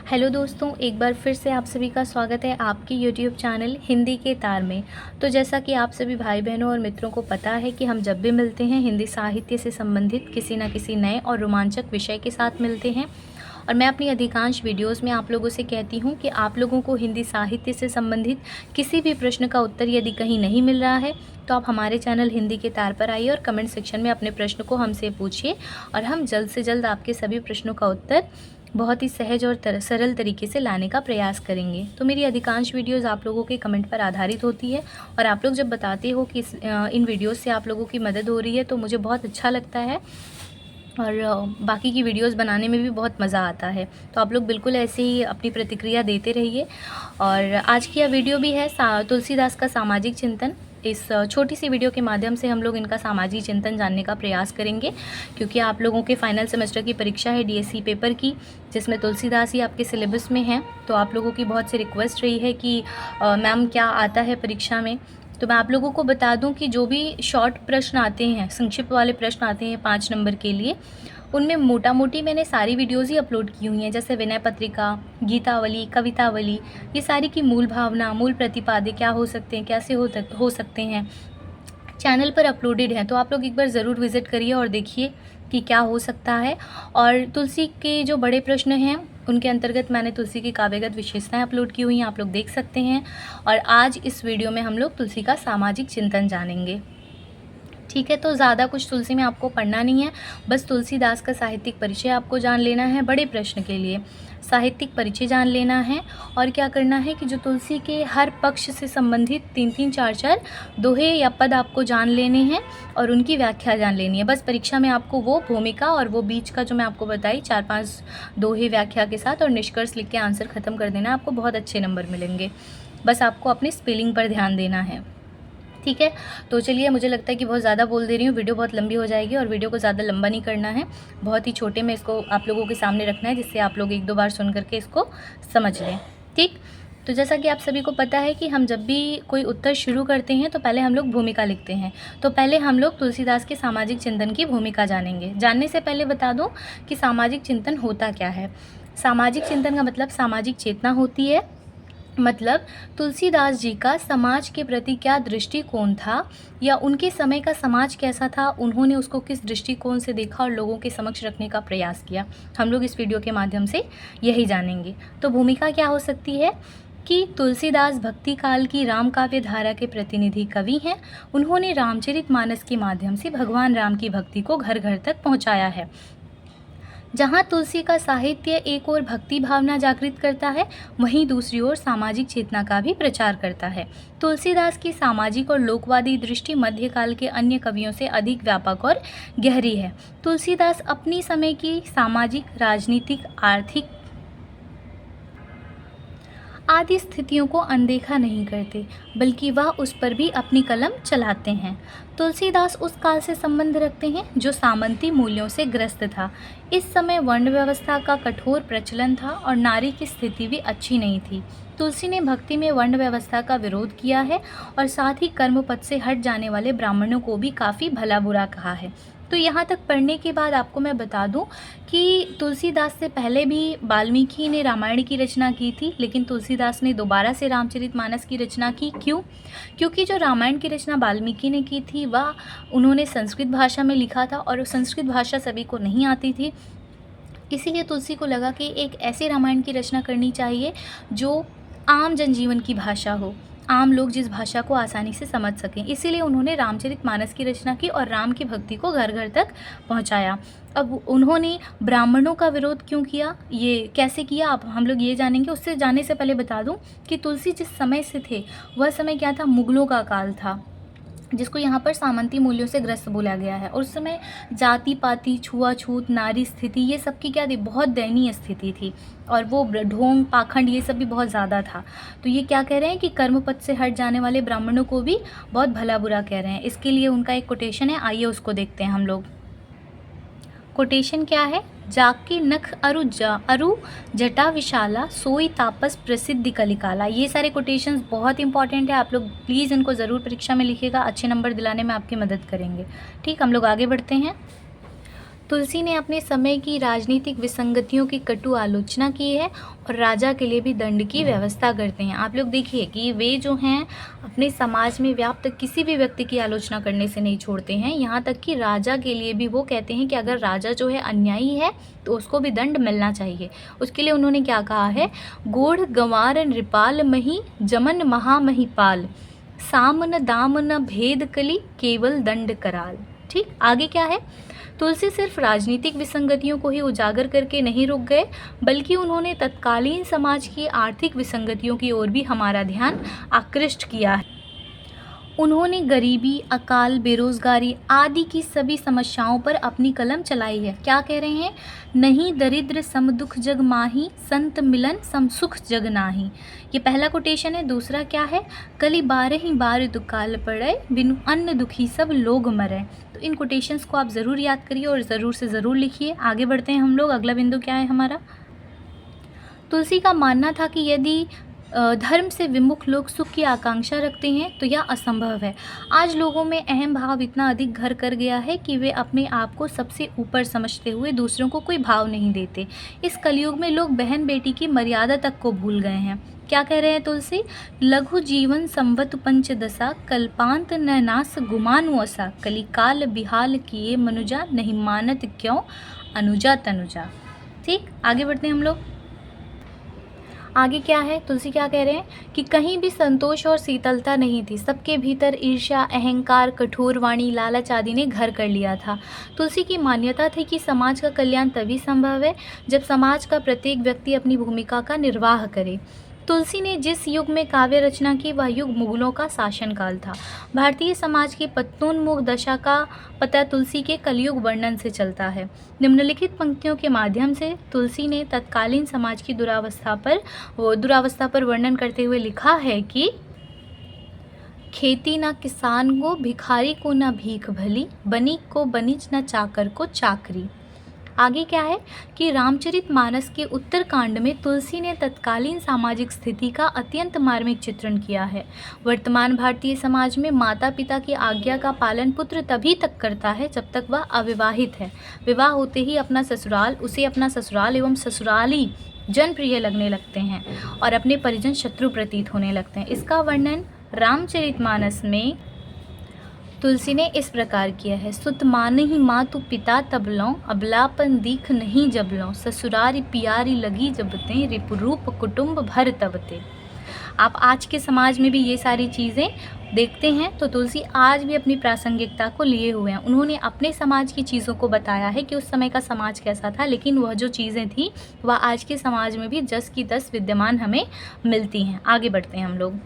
Hello दोस्तों, एक बार फिर से आप सभी का स्वागत है आपके यूट्यूब चैनल हिंदी के तार में। तो जैसा कि आप सभी भाई बहनों और मित्रों को पता है कि हम जब भी मिलते हैं हिंदी साहित्य से संबंधित किसी न किसी नए और रोमांचक विषय के साथ मिलते हैं। और मैं अपनी अधिकांश वीडियोस में आप लोगों से कहती हूं कि आप लोगों को हिंदी साहित्य से संबंधित किसी भी प्रश्न का उत्तर यदि कहीं नहीं मिल रहा है तो आप हमारे चैनल हिंदी के तार पर आइए और कमेंट सेक्शन में अपने प्रश्न को हमसे पूछिए और हम जल्द से जल्द आपके सभी प्रश्नों का उत्तर बहुत ही सहज और सरल तरीके से लाने का प्रयास करेंगे। तो मेरी अधिकांश वीडियोस आप लोगों के कमेंट पर आधारित होती है और आप लोग जब बताते हो कि इन वीडियोस से आप लोगों की मदद हो रही है तो मुझे बहुत अच्छा लगता है और बाकी की वीडियोस बनाने में भी बहुत मज़ा आता है। तो आप लोग बिल्कुल ऐसे ही अपनी प्रतिक्रिया देते रहिए। और आज की यह वीडियो भी है तुलसीदास का सामाजिक चिंतन। इस छोटी सी वीडियो के माध्यम से हम लोग इनका सामाजिक चिंतन जानने का प्रयास करेंगे, क्योंकि आप लोगों के फाइनल सेमेस्टर की परीक्षा है डीएससी पेपर की, जिसमें तुलसीदास ही आपके सिलेबस में है। तो आप लोगों की बहुत सी रिक्वेस्ट रही है कि मैम क्या आता है परीक्षा में। तो मैं आप लोगों को बता दूं कि जो भी शॉर्ट प्रश्न आते हैं, संक्षिप्त वाले प्रश्न आते हैं 5 नंबर के लिए, उनमें मोटा मोटी मैंने सारी वीडियोज़ ही अपलोड की हुई हैं, जैसे विनय पत्रिका, गीतावली, कवितावली, ये सारी की मूल भावना, मूल प्रतिपाद्य क्या हो सकते हैं, कैसे हो सकते हैं, चैनल पर अपलोडेड हैं। तो आप लोग एक बार ज़रूर विज़िट करिए और देखिए कि क्या हो सकता है। और तुलसी के जो बड़े प्रश्न हैं उनके अंतर्गत मैंने तुलसी की काव्यगत विशेषताएं अपलोड की हुई हैं, आप लोग देख सकते हैं। और आज इस वीडियो में हम लोग तुलसी का सामाजिक चिंतन जानेंगे। ठीक है, तो ज़्यादा कुछ तुलसी में आपको पढ़ना नहीं है, बस तुलसीदास का साहित्यिक परिचय आपको जान लेना है। बड़े प्रश्न के लिए साहित्यिक परिचय जान लेना है और क्या करना है कि जो तुलसी के हर पक्ष से संबंधित 3-3, 4-4 दोहे या पद आपको जान लेने हैं और उनकी व्याख्या जान लेनी है। बस परीक्षा में आपको वो भूमिका और वो बीच का जो मैं आपको बताई 4-5 दोहे व्याख्या के साथ और निष्कर्ष लिख के आंसर ख़त्म कर देना है, आपको बहुत अच्छे नंबर मिलेंगे। बस आपको अपनी स्पेलिंग पर ध्यान देना है। ठीक है, तो चलिए, मुझे लगता है कि बहुत ज़्यादा बोल दे रही हूँ, वीडियो बहुत लंबी हो जाएगी और वीडियो को ज़्यादा लंबा नहीं करना है, बहुत ही छोटे में इसको आप लोगों के सामने रखना है, जिससे आप लोग 1-2 बार सुन करके इसको समझ लें। ठीक, तो जैसा कि आप सभी को पता है कि हम जब भी कोई उत्तर शुरू करते हैं तो पहले हम लोग भूमिका लिखते हैं। तो पहले हम लोग तुलसीदास के सामाजिक चिंतन की भूमिका जानेंगे। जानने से पहले बता दूँ कि सामाजिक चिंतन होता क्या है। सामाजिक चिंतन का मतलब सामाजिक चेतना होती है। मतलब तुलसीदास जी का समाज के प्रति क्या दृष्टिकोण था या उनके समय का समाज कैसा था, उन्होंने उसको किस दृष्टिकोण से देखा और लोगों के समक्ष रखने का प्रयास किया, हम लोग इस वीडियो के माध्यम से यही जानेंगे। तो भूमिका क्या हो सकती है कि तुलसीदास भक्ति काल की राम काव्य धारा के प्रतिनिधि कवि हैं। उन्होंने रामचरितमानस के माध्यम से भगवान राम की भक्ति को घर घर तक पहुँचाया है। जहाँ तुलसी का साहित्य एक ओर भक्ति भावना जागृत करता है, वहीं दूसरी ओर सामाजिक चेतना का भी प्रचार करता है। तुलसीदास की सामाजिक और लोकवादी दृष्टि मध्यकाल के अन्य कवियों से अधिक व्यापक और गहरी है। तुलसीदास अपनी समय की सामाजिक, राजनीतिक, आर्थिक आदि स्थितियों को अनदेखा नहीं करते, बल्कि वह उस पर भी अपनी कलम चलाते हैं। तुलसीदास उस काल से संबंध रखते हैं जो सामंती मूल्यों से ग्रस्त था। इस समय वर्ण व्यवस्था का कठोर प्रचलन था और नारी की स्थिति भी अच्छी नहीं थी। तुलसी ने भक्ति में वर्ण व्यवस्था का विरोध किया है और साथ ही कर्मपद से हट जाने वाले ब्राह्मणों को भी काफ़ी भला बुरा कहा है। तो यहाँ तक पढ़ने के बाद आपको मैं बता दूं कि तुलसीदास से पहले भी वाल्मीकि ने रामायण की रचना की थी, लेकिन तुलसीदास ने दोबारा से रामचरितमानस की रचना की। क्यों? क्योंकि जो रामायण की रचना वाल्मीकि ने की थी वह उन्होंने संस्कृत भाषा में लिखा था और संस्कृत भाषा सभी को नहीं आती थी। इसीलिए तुलसी को लगा कि एक ऐसे रामायण की रचना करनी चाहिए जो आम जनजीवन की भाषा हो, आम लोग जिस भाषा को आसानी से समझ सकें। इसीलिए उन्होंने रामचरितमानस की रचना की और राम की भक्ति को घर घर तक पहुंचाया। अब उन्होंने ब्राह्मणों का विरोध क्यों किया, ये कैसे किया, अब हम लोग ये जानेंगे। उससे जाने से पहले बता दूं कि तुलसी जिस समय से थे वह समय क्या था, मुगलों का काल था, जिसको यहाँ पर सामंती मूल्यों से ग्रस्त बोला गया है। और उस समय जाति पाति, छुआछूत, नारी स्थिति, ये सब की क्या थी, बहुत दयनीय स्थिति थी और वो ढोंग पाखंड ये सब भी बहुत ज़्यादा था। तो ये क्या कह रहे हैं कि कर्मपद से हट जाने वाले ब्राह्मणों को भी बहुत भला बुरा कह रहे हैं। इसके लिए उनका एक कोटेशन है, आइए उसको देखते हैं हम लोग। कोटेशन क्या है, जाके नख अरु जटा विशाला, सोई तापस प्रसिद्धि कलिकाला। ये सारे कोटेशंस बहुत इंपॉर्टेंट है, आप लोग प्लीज़ इनको ज़रूर परीक्षा में लिखिएगा, अच्छे नंबर दिलाने में आपकी मदद करेंगे। ठीक, हम लोग आगे बढ़ते हैं। तुलसी ने अपने समय की राजनीतिक विसंगतियों की कटु आलोचना की है और राजा के लिए भी दंड की व्यवस्था करते हैं। आप लोग देखिए कि वे जो हैं अपने समाज में व्याप्त किसी भी व्यक्ति की आलोचना करने से नहीं छोड़ते हैं। यहाँ तक कि राजा के लिए भी वो कहते हैं कि अगर राजा जो है अन्यायी है तो उसको भी दंड मिलना चाहिए। उसके लिए उन्होंने क्या कहा है, गूढ़ गंवार नृपाल मही जमन महामहिपाल सामन दामन भेद कली केवल दंड कराल। ठीक, आगे क्या है, तुलसी सिर्फ राजनीतिक विसंगतियों को ही उजागर करके नहीं रुक गए, बल्कि उन्होंने तत्कालीन समाज की आर्थिक विसंगतियों की ओर भी हमारा ध्यान आकृष्ट किया है। उन्होंने गरीबी, अकाल, बेरोजगारी आदि की सभी समस्याओं पर अपनी कलम चलाई है। क्या कह रहे हैं, नहीं दरिद्र सम दुख जग माही, संत मिलन सम सुख जग नाही। ये पहला कोटेशन है। दूसरा क्या है, कली 12 बार दुकाल पड़े, बिनु अन्न दुखी सब लोग मरे। तो इन कोटेशंस को आप ज़रूर याद करिए और ज़रूर से ज़रूर लिखिए। आगे बढ़ते हैं हम लोग। अगला बिंदु क्या है हमारा, तुलसी का मानना था कि यदि धर्म से विमुख लोग सुख की आकांक्षा रखते हैं तो यह असंभव है। आज लोगों में अहम भाव इतना अधिक घर कर गया है कि वे अपने आप को सबसे ऊपर समझते हुए दूसरों को कोई भाव नहीं देते। इस कलयुग में लोग बहन बेटी की मर्यादा तक को भूल गए हैं। क्या कह रहे हैं तुलसी, लघु जीवन संवत पंचदशा, कल्पांत न नास गुमानु असा, कलिकाल बिहाल किए मनुजा, नहीं मानत क्यों अनुजा तनुजा। ठीक, आगे बढ़ते हैं हम लोग। आगे क्या है, तुलसी क्या कह रहे हैं कि कहीं भी संतोष और शीतलता नहीं थी। सबके भीतर ईर्ष्या, अहंकार, कठोर वाणी, लालच आदि ने घर कर लिया था। तुलसी की मान्यता थी कि समाज का कल्याण तभी संभव है जब समाज का प्रत्येक व्यक्ति अपनी भूमिका का निर्वाह करे। तुलसी ने जिस युग में काव्य रचना की वह युग मुगलों का शासनकाल था। भारतीय समाज की पतनोन्मुख दशा का पता तुलसी के कलयुग वर्णन से चलता है। निम्नलिखित पंक्तियों के माध्यम से तुलसी ने तत्कालीन समाज की दुरावस्था पर वर्णन करते हुए लिखा है कि खेती न किसान को, भिखारी को न भीख भली, बनिक को बनिज न चाकर को चाकरी। आगे क्या है कि रामचरितमानस के उत्तरकांड में तुलसी ने तत्कालीन सामाजिक स्थिति का अत्यंत मार्मिक चित्रण किया है। वर्तमान भारतीय समाज में माता पिता की आज्ञा का पालन पुत्र तभी तक करता है जब तक वह अविवाहित है। विवाह होते ही उसे अपना ससुराल एवं ससुराली जनप्रिय लगने लगते हैं और अपने परिजन शत्रु प्रतीत होने लगते हैं। इसका वर्णन रामचरितमानस में तुलसी ने इस प्रकार किया है, सुत मानहि मातु पिता तबलों, अबलापन दीख नहीं जबलों, ससुरारी पियारी लगी जबते, रिपुरूप कुटुंब भर तबते। आप आज के समाज में भी ये सारी चीज़ें देखते हैं तो तुलसी आज भी अपनी प्रासंगिकता को लिए हुए हैं। उन्होंने अपने समाज की चीज़ों को बताया है कि उस समय का समाज कैसा था, लेकिन वह जो चीज़ें थी वह आज के समाज में भी 10 की 10 विद्यमान हमें मिलती हैं। आगे बढ़ते हैं हम लोग।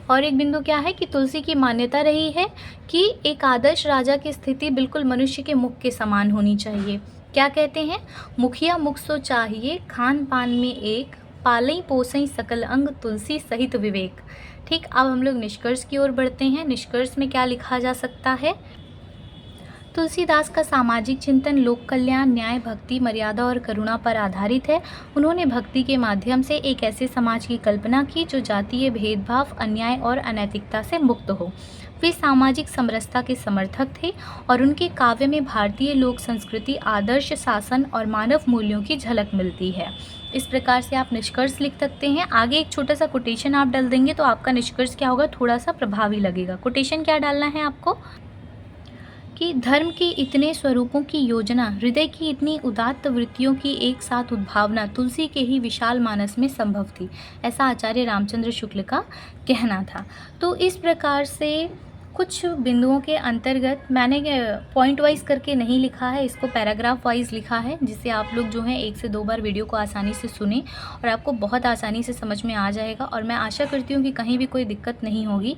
और एक बिंदु क्या है कि तुलसी की मान्यता रही है कि एक आदर्श राजा की स्थिति बिल्कुल मनुष्य के मुख के समान होनी चाहिए। क्या कहते हैं, मुखिया मुख सो चाहिए, खान पान में एक, पालई पोसई सकल अंग, तुलसी सहित विवेक। ठीक, अब हम लोग निष्कर्ष की ओर बढ़ते हैं। निष्कर्ष में क्या लिखा जा सकता है, तुलसीदास का सामाजिक चिंतन लोक कल्याण, न्याय, भक्ति, मर्यादा और करुणा पर आधारित है। उन्होंने भक्ति के माध्यम से एक ऐसे समाज की कल्पना की जो जातीय भेदभाव, अन्याय और अनैतिकता से मुक्त हो। वे सामाजिक समरसता के समर्थक थे और उनके काव्य में भारतीय लोक संस्कृति, आदर्श शासन और मानव मूल्यों की झलक मिलती है। इस प्रकार से आप निष्कर्ष लिख सकते हैं। आगे एक छोटा सा कोटेशन आप डाल देंगे तो आपका निष्कर्ष क्या होगा, थोड़ा सा प्रभावी लगेगा। कोटेशन क्या डालना है आपको कि धर्म के इतने स्वरूपों की योजना, हृदय की इतनी उदात्त वृत्तियों की एक साथ उद्भावना तुलसी के ही विशाल मानस में संभव थी, ऐसा आचार्य रामचंद्र शुक्ल का कहना था। तो इस प्रकार से कुछ बिंदुओं के अंतर्गत मैंने पॉइंट वाइज करके नहीं लिखा है, इसको पैराग्राफ वाइज लिखा है, जिससे आप लोग जो है 1 से 2 बार वीडियो को आसानी से सुने और आपको बहुत आसानी से समझ में आ जाएगा। और मैं आशा करती हूँ कि कहीं भी कोई दिक्कत नहीं होगी।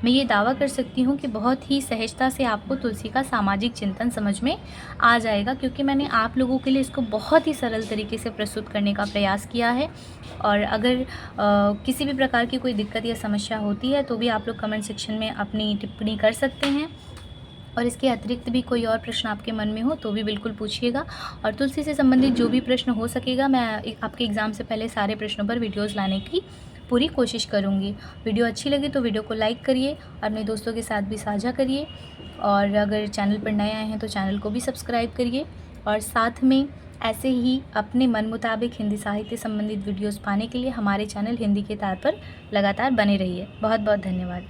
मैं ये दावा कर सकती हूँ कि बहुत ही सहजता से आपको तुलसी का सामाजिक चिंतन समझ में आ जाएगा, क्योंकि मैंने आप लोगों के लिए इसको बहुत ही सरल तरीके से प्रस्तुत करने का प्रयास किया है। और अगर किसी भी प्रकार की कोई दिक्कत या समस्या होती है तो भी आप लोग कमेंट सेक्शन में अपनी टिप्पणी कर सकते हैं। और इसके अतिरिक्त भी कोई और प्रश्न आपके मन में हो तो भी बिल्कुल पूछिएगा। और तुलसी से संबंधित जो भी प्रश्न हो सकेगा मैं आपके एग्ज़ाम से पहले सारे प्रश्नों पर वीडियोज़ लाने की पूरी कोशिश करूँगी। वीडियो अच्छी लगी तो वीडियो को लाइक करिए और अपने दोस्तों के साथ भी साझा करिए। और अगर चैनल पर नए आए हैं तो चैनल को भी सब्सक्राइब करिए और साथ में ऐसे ही अपने मन मुताबिक हिंदी साहित्य संबंधित वीडियोस पाने के लिए हमारे चैनल हिंदी के तार पर लगातार बने रहिए। बहुत बहुत धन्यवाद।